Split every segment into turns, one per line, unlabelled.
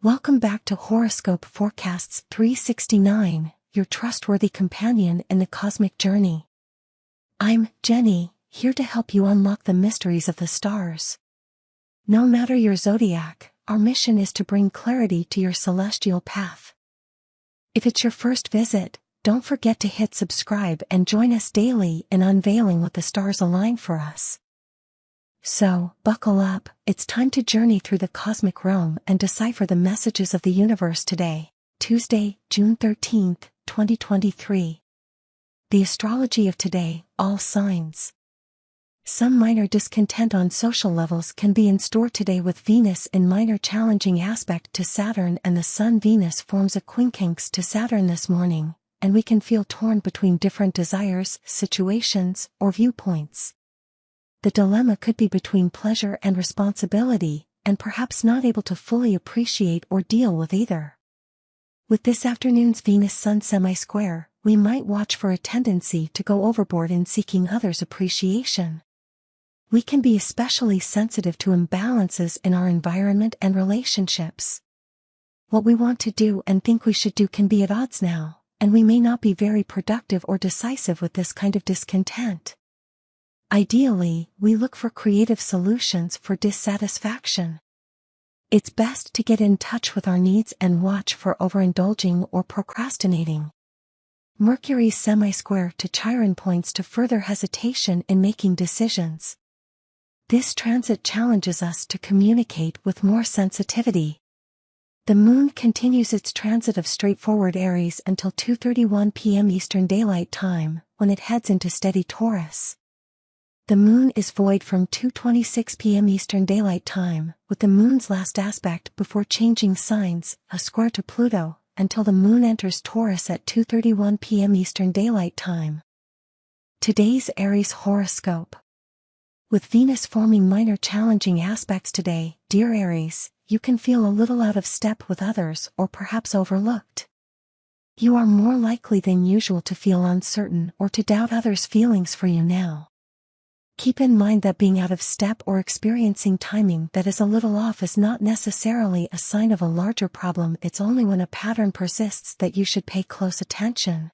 Welcome back to Horoscope Forecasts 369, your trustworthy companion in the cosmic journey. I'm Jenny, here to help you unlock the mysteries of the stars. No matter your zodiac, our mission is to bring clarity to your celestial path. If it's your first visit, don't forget to hit subscribe and join us daily in unveiling what the stars align for us. So, buckle up, it's time to journey through the cosmic realm and decipher the messages of the universe today, Tuesday, June 13th, 2023. The astrology of today, all signs. Some minor discontent on social levels can be in store today with Venus in minor challenging aspect to Saturn, and the Sun-Venus forms a quincunx to Saturn this morning, and we can feel torn between different desires, situations, or viewpoints. The dilemma could be between pleasure and responsibility, and perhaps not able to fully appreciate or deal with either. With this afternoon's Venus-Sun semi-square, we might watch for a tendency to go overboard in seeking others' appreciation. We can be especially sensitive to imbalances in our environment and relationships. What we want to do and think we should do can be at odds now, and we may not be very productive or decisive with this kind of discontent. Ideally, we look for creative solutions for dissatisfaction. It's best to get in touch with our needs and watch for overindulging or procrastinating. Mercury's semi-square to Chiron points to further hesitation in making decisions. This transit challenges us to communicate with more sensitivity. The moon continues its transit of straightforward Aries until 2:31 p.m. Eastern Daylight Time, when it heads into steady Taurus. The moon is void from 2:26 p.m. Eastern Daylight Time, with the moon's last aspect before changing signs, a square to Pluto, until the moon enters Taurus at 2:31 p.m. Eastern Daylight Time. Today's Aries horoscope. With Venus forming minor challenging aspects today, dear Aries, you can feel a little out of step with others or perhaps overlooked. You are more likely than usual to feel uncertain or to doubt others' feelings for you now. Keep in mind that being out of step or experiencing timing that is a little off is not necessarily a sign of a larger problem. It's only when a pattern persists that you should pay close attention.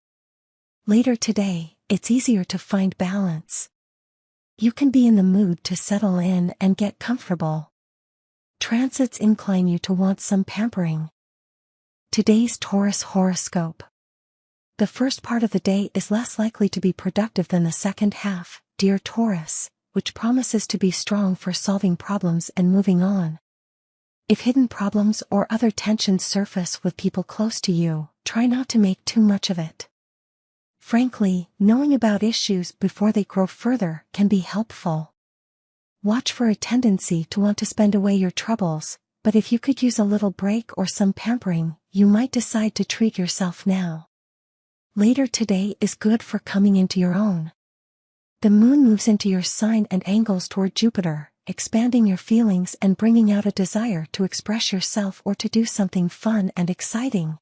Later today, it's easier to find balance. You can be in the mood to settle in and get comfortable. Transits incline you to want some pampering. Today's Taurus horoscope. The first part of the day is less likely to be productive than the second half, dear Taurus, which promises to be strong for solving problems and moving on. If hidden problems or other tensions surface with people close to you, try not to make too much of it. Frankly, knowing about issues before they grow further can be helpful. Watch for a tendency to want to spend away your troubles, but if you could use a little break or some pampering, you might decide to treat yourself now. Later today is good for coming into your own. The moon moves into your sign and angles toward Jupiter, expanding your feelings and bringing out a desire to express yourself or to do something fun and exciting.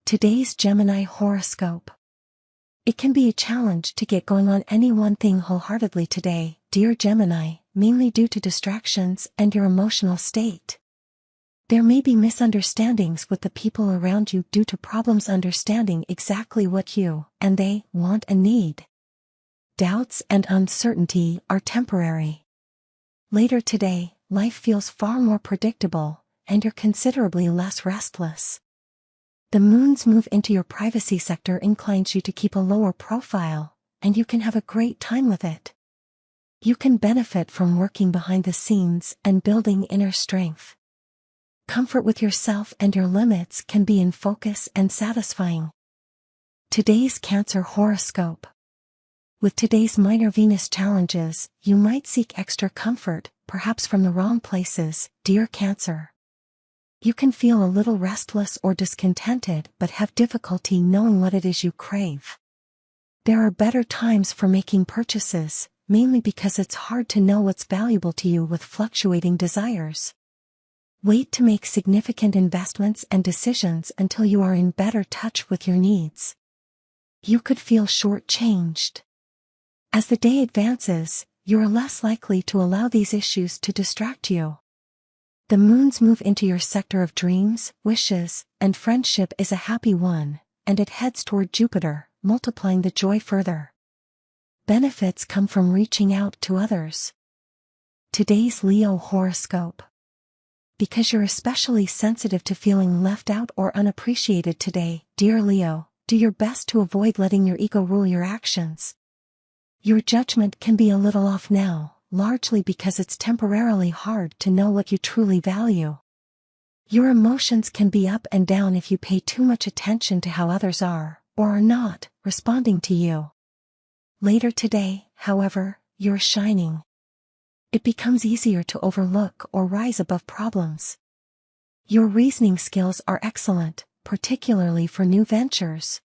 Today's Gemini horoscope. It can be a challenge to get going on any one thing wholeheartedly today, dear Gemini, mainly due to distractions and your emotional state. There may be misunderstandings with the people around you due to problems understanding exactly what you and they want and need. Doubts and uncertainty are temporary. Later today, life feels far more predictable, and you're considerably less restless. The moon's move into your privacy sector inclines you to keep a lower profile, and you can have a great time with it. You can benefit from working behind the scenes and building inner strength. Comfort with yourself and your limits can be in focus and satisfying. Today's Cancer horoscope. With today's minor Venus challenges, you might seek extra comfort, perhaps from the wrong places, dear Cancer. You can feel a little restless or discontented but have difficulty knowing what it is you crave. There are better times for making purchases, mainly because it's hard to know what's valuable to you with fluctuating desires. Wait to make significant investments and decisions until you are in better touch with your needs. You could feel short-changed. As the day advances, you are less likely to allow these issues to distract you. The moon's move into your sector of dreams, wishes, and friendship is a happy one, and it heads toward Jupiter, multiplying the joy further. Benefits come from reaching out to others. Today's Leo horoscope. Because you're especially sensitive to feeling left out or unappreciated today, dear Leo, do your best to avoid letting your ego rule your actions. Your judgment can be a little off now, largely because it's temporarily hard to know what you truly value. Your emotions can be up and down if you pay too much attention to how others are, or are not, responding to you. Later today, however, you're shining. It becomes easier to overlook or rise above problems. Your reasoning skills are excellent, particularly for new ventures.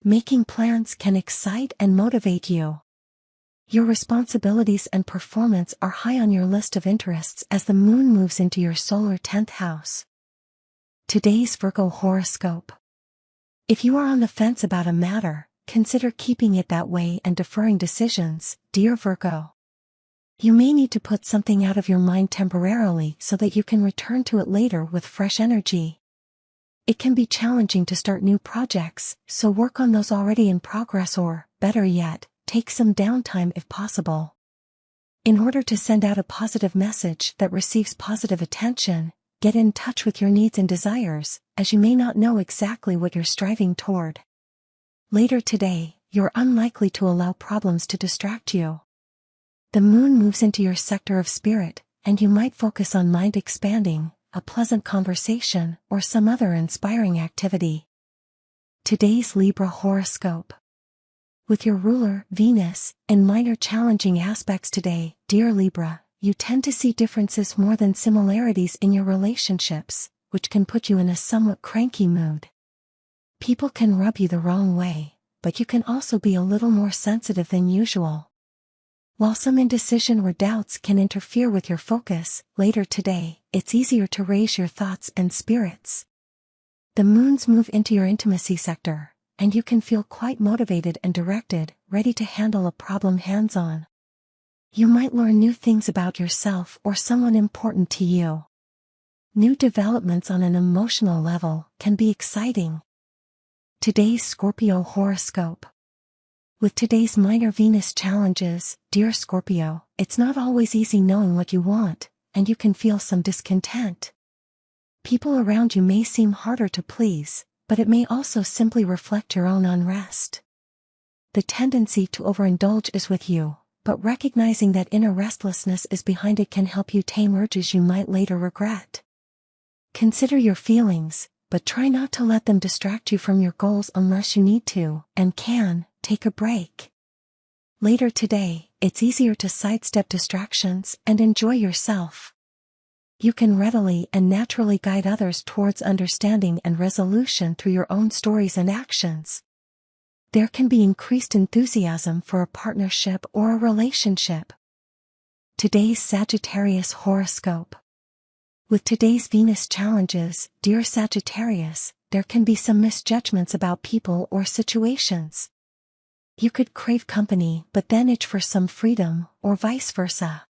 Making plans can excite and motivate you. Your responsibilities and performance are high on your list of interests as the moon moves into your solar 10th house. Today's Virgo horoscope. If you are on the fence about a matter, consider keeping it that way and deferring decisions, dear Virgo. You may need to put something out of your mind temporarily so that you can return to it later with fresh energy. It can be challenging to start new projects, so work on those already in progress or, better yet, take some downtime if possible. In order to send out a positive message that receives positive attention, get in touch with your needs and desires, as you may not know exactly what you're striving toward. Later today, you're unlikely to allow problems to distract you. The moon moves into your sector of spirit, and you might focus on mind expanding, a pleasant conversation, or some other inspiring activity. Today's Libra horoscope. With your ruler, Venus, in minor challenging aspects today, dear Libra, you tend to see differences more than similarities in your relationships, which can put you in a somewhat cranky mood. People can rub you the wrong way, but you can also be a little more sensitive than usual. While some indecision or doubts can interfere with your focus, later today, it's easier to raise your thoughts and spirits. The moons move into your intimacy sector, and you can feel quite motivated and directed, ready to handle a problem hands-on. You might learn new things about yourself or someone important to you. New developments on an emotional level can be exciting. Today's Scorpio horoscope. With today's minor Venus challenges, dear Scorpio, it's not always easy knowing what you want, and you can feel some discontent. People around you may seem harder to please, but it may also simply reflect your own unrest. The tendency to overindulge is with you, but recognizing that inner restlessness is behind it can help you tame urges you might later regret. Consider your feelings, but try not to let them distract you from your goals unless you need to, and can, take a break. Later today, it's easier to sidestep distractions and enjoy yourself. You can readily and naturally guide others towards understanding and resolution through your own stories and actions. There can be increased enthusiasm for a partnership or a relationship. Today's Sagittarius horoscope. With today's Venus challenges, dear Sagittarius, there can be some misjudgments about people or situations. You could crave company but then itch for some freedom, or vice versa.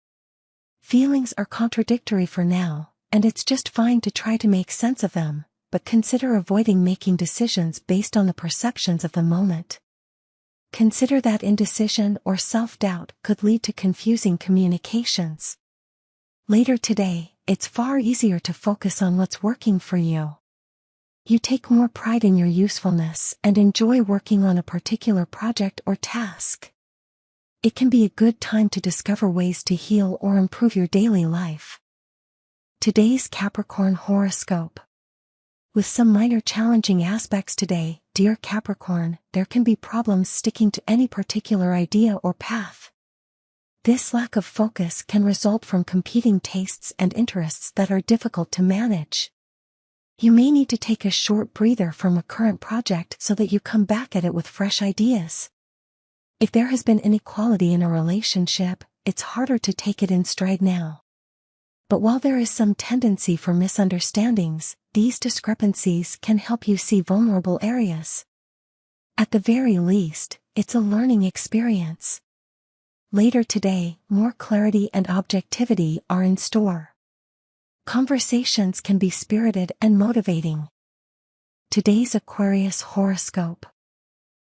Feelings are contradictory for now, and it's just fine to try to make sense of them, but consider avoiding making decisions based on the perceptions of the moment. Consider that indecision or self-doubt could lead to confusing communications. Later today, it's far easier to focus on what's working for you. You take more pride in your usefulness and enjoy working on a particular project or task. It can be a good time to discover ways to heal or improve your daily life. Today's Capricorn horoscope. With some minor challenging aspects today, dear Capricorn, there can be problems sticking to any particular idea or path. This lack of focus can result from competing tastes and interests that are difficult to manage. You may need to take a short breather from a current project so that you come back at it with fresh ideas. If there has been inequality in a relationship, it's harder to take it in stride now. But while there is some tendency for misunderstandings, these discrepancies can help you see vulnerable areas. At the very least, it's a learning experience. Later today, more clarity and objectivity are in store. Conversations can be spirited and motivating. Today's Aquarius horoscope.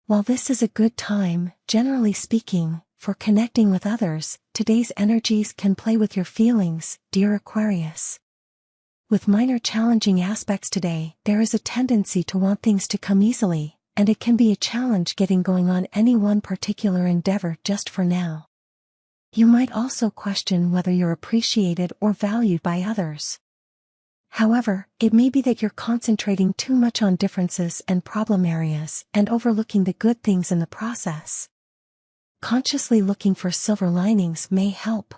While this is a good time, generally speaking, for connecting with others, today's energies can play with your feelings, dear Aquarius. With minor challenging aspects today, there is a tendency to want things to come easily, and it can be a challenge getting going on any one particular endeavor just for now. You might also question whether you're appreciated or valued by others. However, it may be that you're concentrating too much on differences and problem areas and overlooking the good things in the process. Consciously looking for silver linings may help.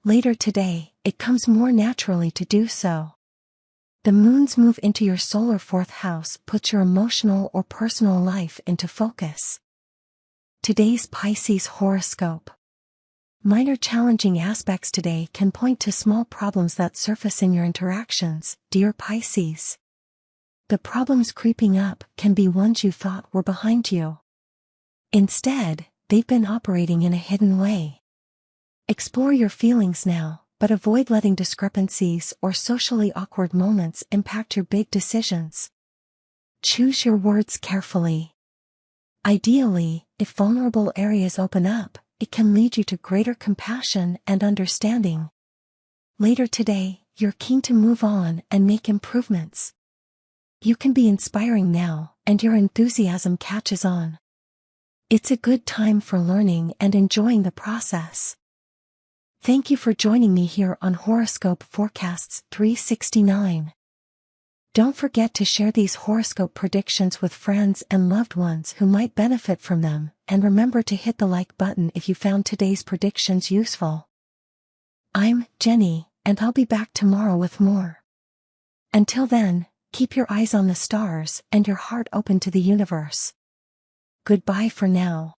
Later today, it comes more naturally to do so. The moon's move into your solar fourth house puts your emotional or personal life into focus. Today's Pisces horoscope. Minor challenging aspects today can point to small problems that surface in your interactions, dear Pisces. The problems creeping up can be ones you thought were behind you. Instead, they've been operating in a hidden way. Explore your feelings now, but avoid letting discrepancies or socially awkward moments impact your big decisions. Choose your words carefully. Ideally, if vulnerable areas open up, it can lead you to greater compassion and understanding. Later today, you're keen to move on and make improvements. You can be inspiring now, and your enthusiasm catches on. It's a good time for learning and enjoying the process. Thank you for joining me here on Horoscope Forecasts 369. Don't forget to share these horoscope predictions with friends and loved ones who might benefit from them, and remember to hit the like button if you found today's predictions useful. I'm Jenny, and I'll be back tomorrow with more. Until then, keep your eyes on the stars and your heart open to the universe. Goodbye for now.